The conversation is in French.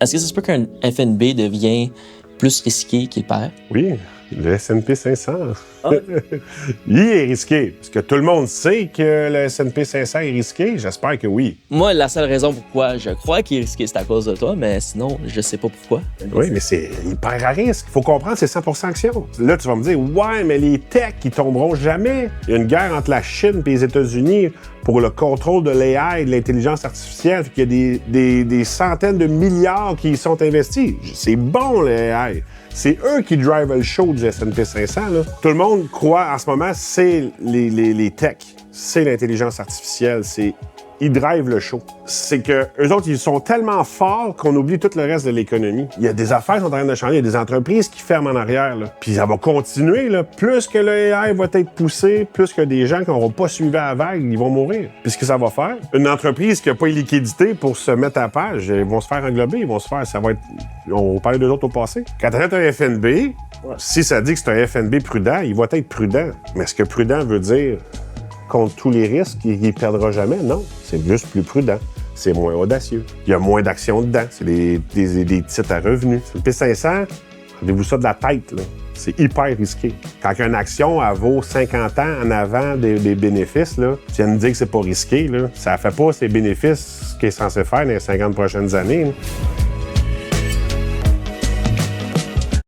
Est-ce que ça se peut qu'un FNB devient plus risqué qu'il paraît? Oui, le S&P 500. Ah. Il est risqué. Est-ce que tout le monde sait que le S&P 500 est risqué? J'espère que oui. Moi, la seule raison pourquoi je crois qu'il est risqué, c'est à cause de toi, mais sinon, je sais pas pourquoi. Oui, mais c'est hyper à risque. Il faut comprendre, c'est 100% action. Là, tu vas me dire, ouais, mais les techs, ils tomberont jamais. Il y a une guerre entre la Chine et les États-Unis pour le contrôle de l'AI, de l'intelligence artificielle. Il y a des centaines de milliards qui y sont investis. C'est bon, l'AI. C'est eux qui drivent le show du S&P 500. Là. Tout le monde croit en ce moment, c'est les techs, c'est l'intelligence artificielle, ils drivent le show. C'est que eux autres, ils sont tellement forts qu'on oublie tout le reste de l'économie. Il y a des affaires qui sont en train de changer, il y a des entreprises qui ferment en arrière. Là. Puis ça va continuer. Là. Plus que le AI va être poussé, plus que des gens qui n'auront pas suivi la vague, ils vont mourir. Puis ce que ça va faire, une entreprise qui n'a pas les liquidités pour se mettre à page, ils vont se faire englober, ça va être... On parlait d'eux autres au passé. Quand tu achètes un FNB, si ça dit que c'est un FNB prudent, il va être prudent. Mais ce que prudent veut dire... contre tous les risques, il ne perdra jamais. Non, c'est juste plus prudent. C'est moins audacieux. Il y a moins d'actions dedans. C'est des titres à revenus. Le P500, rendez-vous ça de la tête, là. C'est hyper risqué. Quand une action elle vaut 50 ans en avant des bénéfices, là, tu viens de me dire que c'est pas risqué, là, ça ne fait pas ces bénéfices qu'elle est censée faire dans les 50 prochaines années. Là.